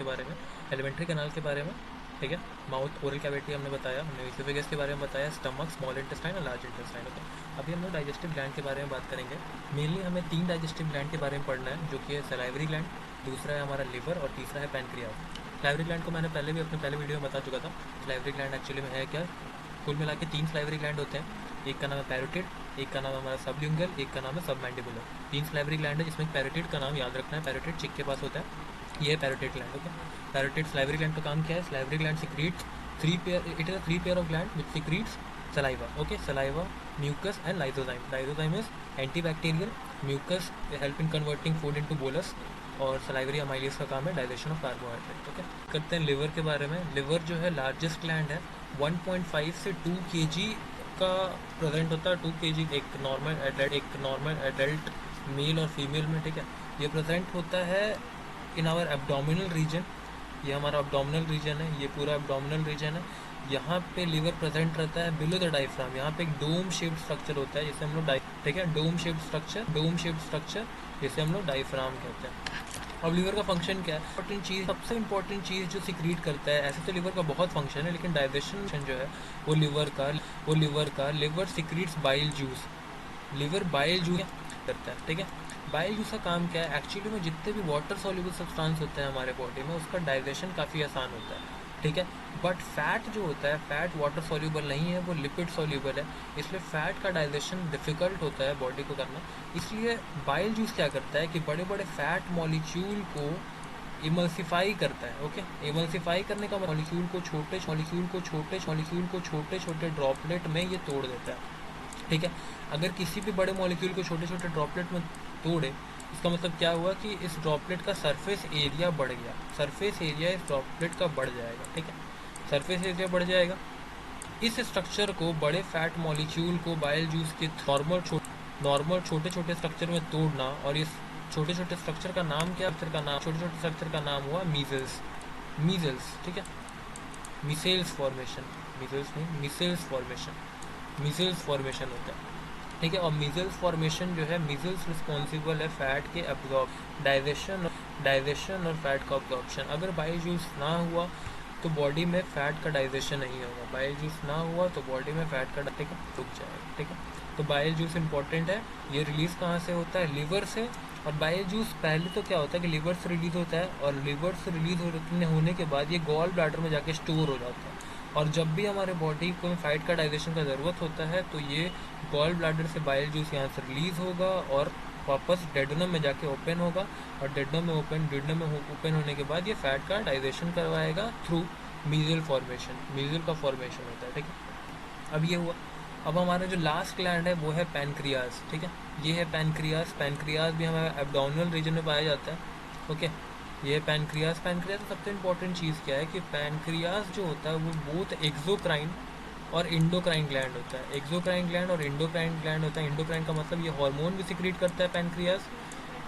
के बारे में, एलिमेंट्री कैनाल के बारे में, ठीक है। माउथ ओरल कैविटी हमने बताया, हमने इसोफेगस के बारे में बताया, स्टमक, स्मॉल इंटेस्टाइन और लार्ज इंटेस्टाइन। ओके, अभी हम लोग डाइजेस्टिव ग्लैंड के बारे में बात करेंगे। मेनली हमें 3 डाइजेस्टिव ग्लैंड के बारे में पढ़ना है, जो कि है सलाइवरी ग्लैंड, दूसरा है हमारा लिवर और तीसरा है पैनक्रियाज। सलाइवरी ग्लैंड को मैंने पहले भी अपने पहले वीडियो में बता चुका था। सलाइवरी ग्लैंड एक्चुअली में है क्या, कुल मिला के 3 सलाइवरी ग्लैंड होते हैं। एक का नाम है पैरोटिड, एक का नाम है हमारा सबलिंगुअल, एक का नाम है सबमैंडिबुलर। 3 सलाइवरी ग्लैंड है, जिसमें पैरोटिड का नाम याद रखना है, पैरोटिड चिक के पास होता है, ये है parotid gland. Okay, parotid salivary gland का काम क्या है, salivary gland secretes it is a 3 pair of gland which secretes saliva. Okay, saliva, mucus and lysozyme. Lysozyme is antibacterial, mucus help in converting food into bolus, और salivary amylase का काम है digestion of carbohydrate. Okay, करते हैं liver के बारे में। Liver जो है लार्जेस्ट ग्लैंड है, 1.5 से 2 kg का प्रेजेंट होता है। 2 kg एक नॉर्मल एडल्ट मेल और फीमेल में, ठीक है। ये प्रेजेंट होता है इन आवर एब्डोमिनल रीजन, ये हमारा एब्डोमिनल रीजन है, ये पूरा एब्डोमिनल रीजन है। यहाँ पे लिवर प्रेजेंट रहता है बिलो द डायफ्राम। यहाँ पे एक डोम शेप्ड स्ट्रक्चर होता है, जिसे हम लोग ठीक है, डोम शेप्ड स्ट्रक्चर जिसे हम लोग डायफ्राम कहते हैं। अब लिवर का फंक्शन क्या है, इंपॉर्टेंट चीज़, सबसे इंपॉर्टेंट चीज़ जो सिक्रीट करता है, ऐसे तो लिवर का बहुत फंक्शन है, लेकिन डाइजेशन जो है वो liver secretes bile juice. Liver bile juice करता है, ठीक है। बाइल जूस का काम क्या है, एक्चुअली में जितने भी वाटर सॉल्युबल सब्सटेंस होते हैं हमारे बॉडी में, उसका डाइजेशन काफ़ी आसान होता है, ठीक है। बट फैट जो होता है, फैट वाटर सॉल्युबल नहीं है, वो लिपिड सॉल्युबल है, इसलिए फैट का डाइजेशन डिफ़िकल्ट होता है बॉडी को करना। इसलिए बाइल जूस क्या करता है कि बड़े बड़े फैट मॉलिक्यूल को इमल्सिफाई करता है। ओके, इमल्सिफाई करने का मॉलिक्यूल को छोटे छोटे ड्रॉपलेट में ये तोड़ देता है, ठीक है। अगर किसी भी बड़े मॉलिक्यूल को छोटे छोटे ड्रॉपलेट में तोड़े, इसका मतलब क्या हुआ कि इस ड्रॉपलेट का सरफेस एरिया बढ़ गया, सरफेस एरिया इस ड्रॉपलेट का बढ़ जाएगा, ठीक है, सरफेस एरिया बढ़ जाएगा। इस स्ट्रक्चर को, बड़े फैट मॉलिक्यूल को बाइल जूस के नॉर्मल छोटे छोटे स्ट्रक्चर में तोड़ना, और इस छोटे छोटे स्ट्रक्चर का नाम क्या, छोटे छोटे स्ट्रक्चर का नाम हुआ मीजल्स, ठीक है, मिसेल्स फॉर्मेशन, मिसेल्स फॉर्मेशन होता है, ठीक है। और मीजल्स फॉर्मेशन जो है, मीजल्स रिस्पॉन्सिबल है फैट के डाइजेशन और फैट का अब्जॉर्प्शन। अगर बाइल जूस ना हुआ तो बॉडी में फैट का डाइजेशन नहीं होगा, बाइल जूस ना हुआ तो बॉडी में फैट का रुक जाएगा, ठीक है। तो बाइल जूस इंपॉर्टेंट है। ये रिलीज़ कहाँ से होता है, लिवर से। और बाइल जूस पहले तो क्या होता है कि लिवर से रिलीज़ होता है, और लिवर से रिलीज़ होने के बाद ये गॉल ब्लैडर में जाके स्टोर हो जाता है। और जब भी हमारे बॉडी को फैट का डाइजेशन का ज़रूरत होता है, तो ये गॉल ब्लैडर से बाइल जूस यहाँ से रिलीज़ होगा और वापस डेडनम में जाके ओपन होगा, और डेडनम में ओपन होने के बाद ये फैट का डाइजेशन करवाएगा थ्रू मीजल का फॉर्मेशन होता है, ठीक है। अब ये हुआ। अब हमारा जो लास्ट ग्लैंड है वो है पैनक्रियाज, ठीक है। ये है पैनक्रियाज भी हमारे एब्डोमिनल रीजन में पाया जाता है, ओके। ये है पैनक्रियाज सबसे इंपॉर्टेंट चीज़ क्या है कि पैनक्रियाज जो होता है वो बोथ एक्सोक्राइन और इंडोक्राइन ग्लैंड होता है। एक्सोक्राइन ग्लैंड और इंडोक्राइन ग्लैंड होता है। इंडोक्राइन का मतलब ये हार्मोन भी सिक्रीट करता है पैनक्रियाज,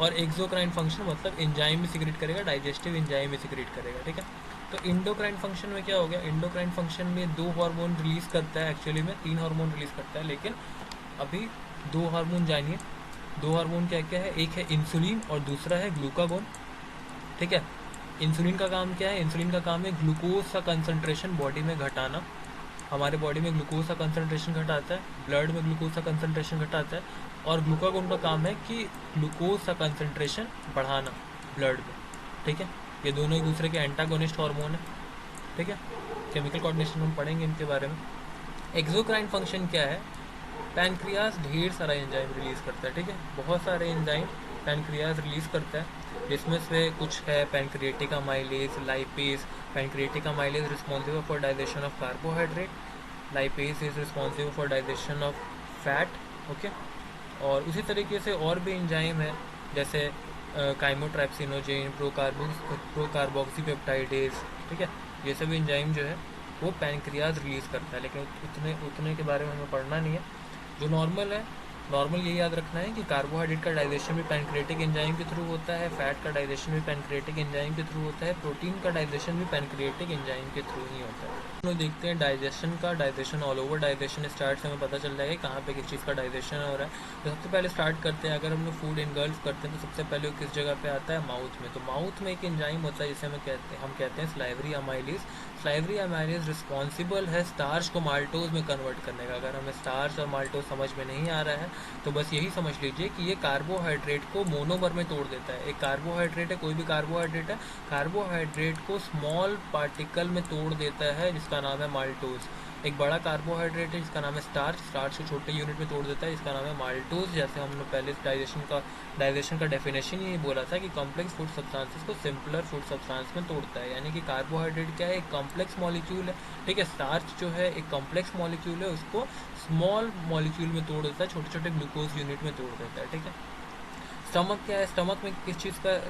और एक्सोक्राइन फंक्शन मतलब एंजाइम भी सिक्रीट करेगा, डाइजेस्टिव एंजाइम भी सिक्रीट करेगा, ठीक है। तो इंडोक्राइन फंक्शन में क्या हो गया, इंडोक्राइन फंक्शन में 2 हार्मोन रिलीज़ करता है, एक्चुअली में 3 हार्मोन रिलीज़ करता है, लेकिन अभी 2 हार्मोन जानिए। 2 हार्मोन क्या क्या है, एक है इंसुलिन और दूसरा है ग्लूकागोन, ठीक है। इंसुलिन का काम क्या है, इंसुलिन का काम है ग्लूकोज का कंसनट्रेशन बॉडी में घटाना। हमारे बॉडी में ग्लूकोज का कंसनट्रेशन घटाता है, ब्लड में ग्लूकोज का कंसनट्रेशन घटाता है। और ग्लूकागोन का काम है कि ग्लूकोज का कंसनट्रेशन बढ़ाना ब्लड में, ठीक है। ये दोनों एक दूसरे के एंटागोनिस्ट हार्मोन है, ठीक है। केमिकल कोऑर्डिनेशन हम पढ़ेंगे इनके बारे में। एक्सोक्राइन फंक्शन क्या है, पैनक्रियाज ढेर सारा एंजाइम रिलीज़ करता है, ठीक है। बहुत सारे एंजाइम पैनक्रियाज रिलीज़ करता है, जिसमें से कुछ है pancreatic amylase, lipase. Pancreatic amylase responsible for digestion of carbohydrate, lipase is responsible for digestion of fat, okay. और उसी तरीके से और भी एंजाइम है, जैसे काइमोट्राइप्सिनोजेन, प्रोकार्बोक्सीपेप्टाइडेज, ठीक है। ये सब एंजाइम जो है वो पैनक्रियाज रिलीज़ करता है, लेकिन उतने के बारे में हमें पढ़ना नहीं है। जो नॉर्मल है नॉर्मल ये याद रखना है कि कार्बोहाइड्रेट का डाइजेशन भी पैनक्रियाटिक एंजाइम के थ्रू होता है, फैट का डाइजेशन भी पैनक्रियाटिक एंजाइम के थ्रू होता है, प्रोटीन का डाइजेशन भी पैनक्रियाटिक एंजाइम के थ्रू ही होता है। हम देखते हैं डाइजेशन का, digestion all over digestion start से हमें पता चल जाएगा कहाँ पे किस चीज़ का डाइजेशन हो रहा है। तो सबसे पहले स्टार्ट करते हैं, अगर हम लोग फूड इनगल्फ करते हैं तो सबसे पहले वो किस जगह पे आता है, माउथ में। तो माउथ में एक एंजाइम होता है जिसे हम कहते हैं salivary amylase. Salivary amylase responsible है स्टार्च को माल्टोज में कन्वर्ट करने का। अगर हमें स्टार्च और माल्टोज समझ में नहीं आ रहा है तो बस यही समझ लीजिए कि ये कार्बोहाइड्रेट को मोनोमर में तोड़ देता है। एक कार्बोहाइड्रेट है, कोई भी कार्बोहाइड्रेट है, कार्बोहाइड्रेट को स्मॉल पार्टिकल में तोड़ देता है जिसका नाम है माल्टोज। एक बड़ा कार्बोहाइड्रेट है जिसका नाम है स्टार्च, स्टार्च को छोटे यूनिट में तोड़ देता है जिसका नाम है माल्टोज। जैसे हमने पहले डाइजेशन का डेफिनेशन ये बोला था कि कॉम्प्लेक्स फूड सब्सटेंसेस को सिंपलर फूड सब्सटेंस में तोड़ता है, यानी कि कार्बोहाइड्रेट क्या है, एक कॉम्प्लेक्स मॉलिक्यूल है, ठीक है। स्टार्च जो है एक कॉम्प्लेक्स मॉलिक्यूल है, उसको स्मॉल मॉलिक्यूल में तोड़ देता है, छोटे छोटे ग्लूकोज यूनिट में तोड़ देता है, ठीक है। स्टमक क्या है, स्टमक में किस चीज़ का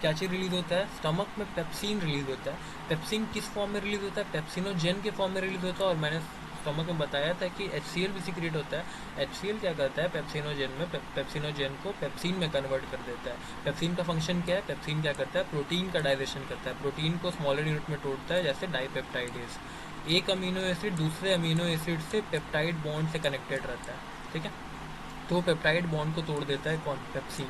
क्या चीज़ रिलीज होता है, स्टमक में पेप्सिन रिलीज होता है। पेप्सिन किस फॉर्म में रिलीज होता है, पेप्सिनोजेन के फॉर्म में रिलीज होता है। और मैंने स्टमक में बताया था कि HCl भी सीक्रेट होता है। HCl क्या करता है, पेप्सिनोजेन में पेप्सिनोजेन को पेप्सिन में कन्वर्ट कर देता है। पेप्सिन का फंक्शन क्या है, पेप्सिन क्या करता है, प्रोटीन का डाइजेशन करता है, प्रोटीन को स्मॉलर यूनिट में तोड़ता है, जैसे डाइपेप्टाइडेज। एक अमीनो एसिड दूसरे अमीनो एसिड से पेप्टाइड बॉन्ड से कनेक्टेड रहता है, ठीक है। तो पेप्टाइड बॉन्ड को तोड़ देता है कौन, पेप्सिन,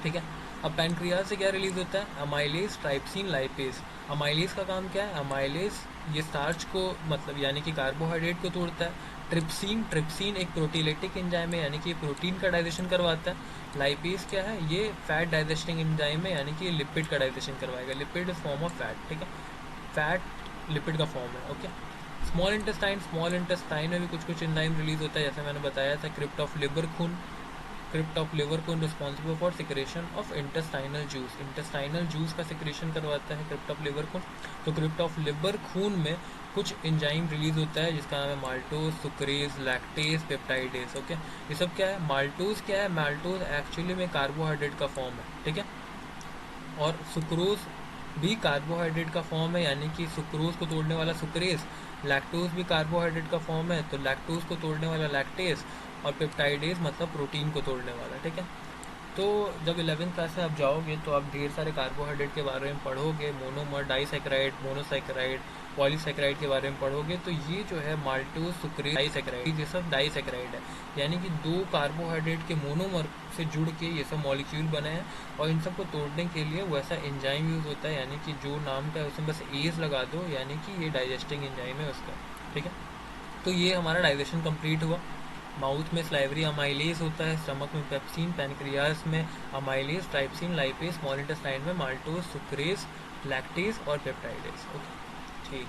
ठीक है। अब पैनक्रियाज से क्या रिलीज होता है, अमाइलेज, ट्राइप्सिन, लाइपेज। अमाइलेज का काम क्या है, अमाइलेज ये स्टार्च को मतलब यानी कि कार्बोहाइड्रेट को तोड़ता है। ट्रिप्सिन एक प्रोटीलेटिक एंजाइम है, यानी कि प्रोटीन का डाइजेशन करवाता है। लाइपेज क्या है, ये फैट डाइजेस्टिंग एंजाइम है, यानी कि लिपिड का डाइजेशन करवाएगा। Lipid is form of fat, ठीक है, फैट लिपिड का फॉर्म है, ओके। स्मॉल इंटेस्टाइन में भी कुछ एंजाइम रिलीज होता है, जैसे मैंने बताया था, क्रिप्ट ऑफ लिवर खून responsible for secretion of intestinal juice. Intestinal juice का सिक्रेशन करवाता है क्रिप्ट ऑफ लिवर खून। तो क्रिप्ट ऑफ लिवर खून में कुछ एंजाइम रिलीज होता है जिसका नाम है maltose, sucrase, lactase, peptidase, okay. ये सब क्या है, माल्टोज क्या है, माल्टोज एक्चुअली में कार्बोहाइड्रेट का फॉर्म है, ठीक है। और सुक्रोज भी कार्बोहाइड्रेट का फॉर्म है, यानी कि सुक्रोज को तोड़ने वाला सुक्रेज। लैक्टोज भी कार्बोहाइड्रेट का फॉर्म है, तो लैक्टोज को तोड़ने वाला लैक्टेज। और पेप्टाइडेज मतलब प्रोटीन को तोड़ने वाला, ठीक है। तो जब 11th क्लास में आप जाओगे तो आप ढेर सारे कार्बोहाइड्रेट के बारे में पढ़ोगे, मोनोमर, डाइसैकेराइड, मोनोसैकेराइड, पॉलीसैकेराइड के बारे में पढ़ोगे। तो ये जो है माल्टोज, सुक्रेज, डाइसैकेराइड, ये सब डाइसैकेराइड है, यानी कि दो कार्बोहाइड्रेट के मोनोमर से जुड़ के ये सब मॉलिक्यूल बने हैं। और इन सबको तोड़ने के लिए वैसा एंजाइम यूज़ होता है, यानी कि जो नाम का है उसमें बस एज लगा दो, यानी कि ये डाइजेस्टिंग एंजाइम है उसका, ठीक है। तो ये हमारा डाइजेशन कंप्लीट हुआ। माउथ में स्लाइवरी अमाइलेज होता है, स्टमक में पेप्सिन, पैनक्रियाज में amylase, trypsin, lipase, small intestine में माल्टोज, सुक्रेज, लैक्टेज और पेप्टाइडेज, ओके, ठीक।